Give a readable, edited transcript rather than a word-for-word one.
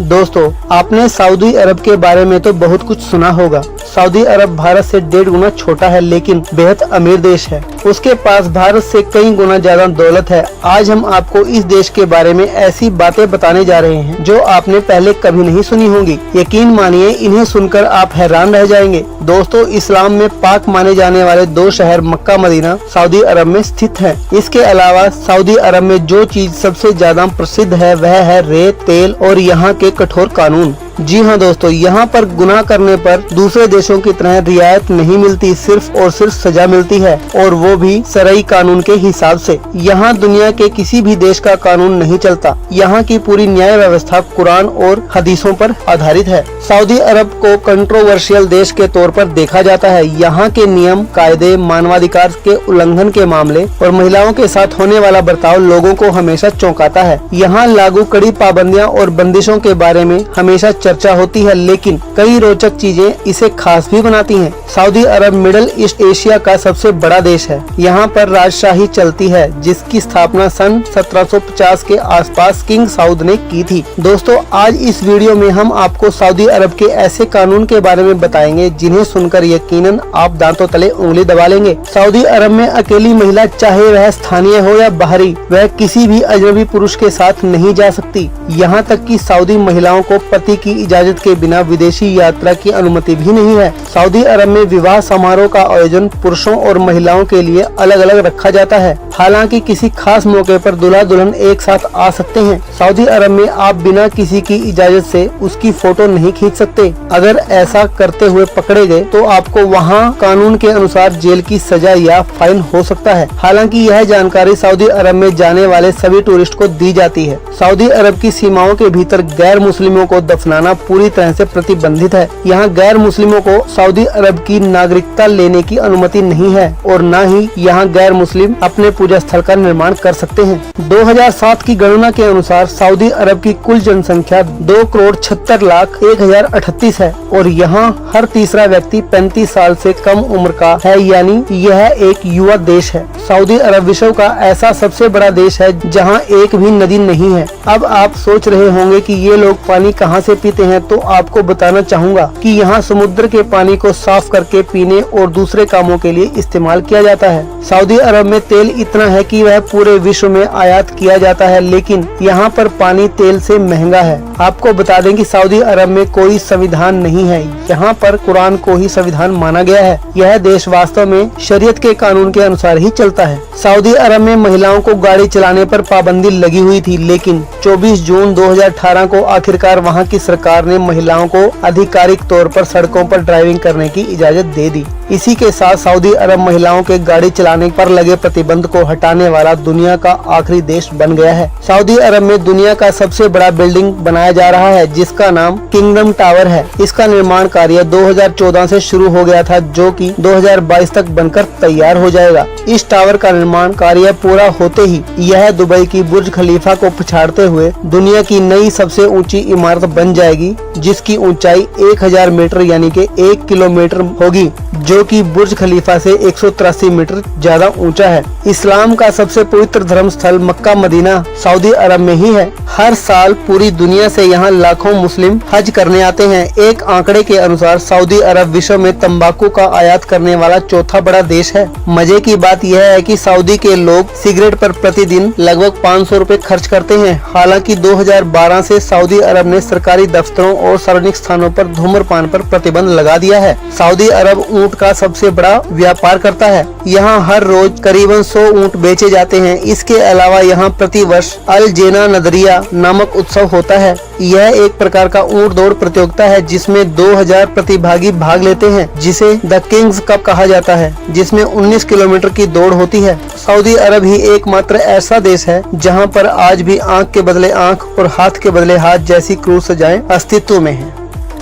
दोस्तों, आपने सऊदी अरब के बारे में तो बहुत कुछ सुना होगा। सऊदी अरब भारत से 1.5 गुना छोटा है, लेकिन बेहद अमीर देश है। उसके पास भारत से कई गुना ज्यादा दौलत है। आज हम आपको इस देश के बारे में ऐसी बातें बताने जा रहे हैं जो आपने पहले कभी नहीं सुनी होंगी। यकीन मानिए, इन्हें सुनकर आप हैरान रह जाएंगे। दोस्तों, इस्लाम में पाक माने जाने वाले 2 शहर मक्का मदीना सऊदी अरब में स्थित है। इसके अलावा सऊदी अरब में जो चीज सबसे ज्यादा प्रसिद्ध है वह है रेत, तेल और यहाँ के कठोर कानून। जी हाँ दोस्तों, यहाँ पर गुनाह करने पर दूसरे देशों की तरह रियायत नहीं मिलती, सिर्फ और सिर्फ सजा मिलती है, और वो भी शरई कानून के हिसाब से। यहाँ दुनिया के किसी भी देश का कानून नहीं चलता। यहाँ की पूरी न्याय व्यवस्था कुरान और हदीसों पर आधारित है। सऊदी अरब को कंट्रोवर्शियल देश के तौर पर देखा जाता है। यहाँ के नियम, कायदे, मानवाधिकार के उल्लंघन के मामले और महिलाओं के साथ होने वाला बर्ताव लोगों को हमेशा चौंकाता है। यहाँ लागू कड़ी पाबंदियाँ और बंदिशों के बारे में हमेशा चर्चा होती है, लेकिन कई रोचक चीजें इसे खास भी बनाती हैं। सऊदी अरब मिडिल ईस्ट एशिया का सबसे बड़ा देश है। यहाँ पर राजशाही चलती है, जिसकी स्थापना सन 1750 के आसपास किंग साउद ने की थी। दोस्तों, आज इस वीडियो में हम आपको सऊदी अरब के ऐसे कानून के बारे में बताएंगे जिन्हें सुनकर यकीनन आप दांतों तले उंगली दबा लेंगे। सऊदी अरब में अकेली महिला, चाहे वह स्थानीय हो या बाहरी, वह किसी भी अजनबी पुरुष के साथ नहीं जा सकती। यहाँ तक कि सऊदी महिलाओं को पति की इजाजत के बिना विदेशी यात्रा की अनुमति भी नहीं है। सऊदी अरब में विवाह समारोह का आयोजन पुरुषों और महिलाओं के लिए अलग अलग रखा जाता है। हालांकि किसी खास मौके पर दूल्हा दुल्हन एक साथ आ सकते हैं। सऊदी अरब में आप बिना किसी की इजाजत से उसकी फोटो नहीं खींच सकते। अगर ऐसा करते हुए पकड़े गए तो आपको वहाँ कानून के अनुसार जेल की सजा या फाइन हो सकता है। हालांकि यह जानकारी सऊदी अरब में जाने वाले सभी टूरिस्ट को दी जाती है। सऊदी अरब की सीमाओं के भीतर गैर मुस्लिमों को दफनाना पूरी तरह से प्रतिबंधित है। यहाँ गैर मुस्लिमों को सऊदी अरब की नागरिकता लेने की अनुमति नहीं है, और न ही यहाँ गैर मुस्लिम अपने पूजा स्थल का निर्माण कर सकते हैं। 2007 की गणना के अनुसार सऊदी अरब की कुल जनसंख्या 2,76,01,038 है, और यहाँ हर तीसरा व्यक्ति 35 साल से कम उम्र का है, यानी यह एक युवा देश है। सऊदी अरब विश्व का ऐसा सबसे बड़ा देश है जहाँ एक भी नदी नहीं है। अब आप सोच रहे होंगे कि ये लोग पानी कहाँ से पीते हैं, तो आपको बताना चाहूँगा कि यहाँ समुद्र के पानी को साफ करके पीने और दूसरे कामों के लिए इस्तेमाल किया जाता है। सऊदी अरब में तेल इतना है कि वह पूरे विश्व में आयात किया जाता है, लेकिन यहाँ पर पानी तेल से महंगा है। आपको बता दें कि सऊदी अरब में कोई संविधान नहीं है। यहाँ पर कुरान को ही संविधान माना गया है। यह देश वास्तव में शरीयत के कानून के अनुसार ही चलता है। सऊदी अरब में महिलाओं को गाड़ी चलाने पर पाबंदी लगी हुई थी, लेकिन 24 जून 2018 को आखिरकार वहाँ की सरकार ने महिलाओं को आधिकारिक तौर पर सड़कों पर ड्राइविंग करने की इजाजत दे दी। इसी के साथ सऊदी अरब महिलाओं के गाड़ी चलाने पर लगे प्रतिबंध को हटाने वाला दुनिया का आखिरी देश बन गया है। सऊदी अरब में दुनिया का सबसे बड़ा बिल्डिंग बनाया जा रहा है, जिसका नाम किंगडम टावर है। इसका निर्माण कार्य 2014 से शुरू हो गया था, जो कि 2022 तक बनकर तैयार हो जाएगा। इस टावर का निर्माण कार्य पूरा होते ही यह दुबई की बुर्ज खलीफा को पछाड़ते हुए दुनिया की नई सबसे ऊंची इमारत बन जाएगी, जिसकी ऊंचाई 1000 मीटर यानी कि 1 किलोमीटर होगी, जो कि बुर्ज खलीफा से 183 मीटर ज्यादा ऊंचा है। इस्लाम का सबसे पवित्र धर्म स्थल मक्का मदीना सऊदी अरब में ही है। हर साल पूरी दुनिया से यहाँ लाखों मुस्लिम हज करने आते हैं। एक आंकड़े के अनुसार सऊदी अरब विश्व में तंबाकू का आयात करने वाला चौथा बड़ा देश है। मजे की बात यह है कि सऊदी के लोग सिगरेट पर प्रतिदिन लगभग 500 रुपए खर्च करते हैं। हालांकि 2012 से सऊदी अरब ने सरकारी दफ्तरों और सार्वजनिक स्थानों पर धूम्रपान पर प्रतिबंध लगा दिया है। सऊदी अरब ऊँट का सबसे बड़ा व्यापार करता है। यहाँ हर रोज करीबन 100 ऊँट बेचे जाते हैं। इसके अलावा यहाँ प्रतिवर्ष अल जेना नदरिया नामक उत्सव होता है। यह एक प्रकार का ऊँट दौड़ प्रतियोगिता है, जिसमें 2000 प्रतिभागी भाग लेते हैं, जिसे द किंग्स कप कहा जाता है, जिसमें 19 किलोमीटर की दौड़ होती है। सऊदी अरब ही एकमात्र ऐसा देश है जहाँ पर आज भी आँख के बदले आँख और हाथ के बदले हाथ जैसी क्रूर सजाएं अस्तित्व में हैं।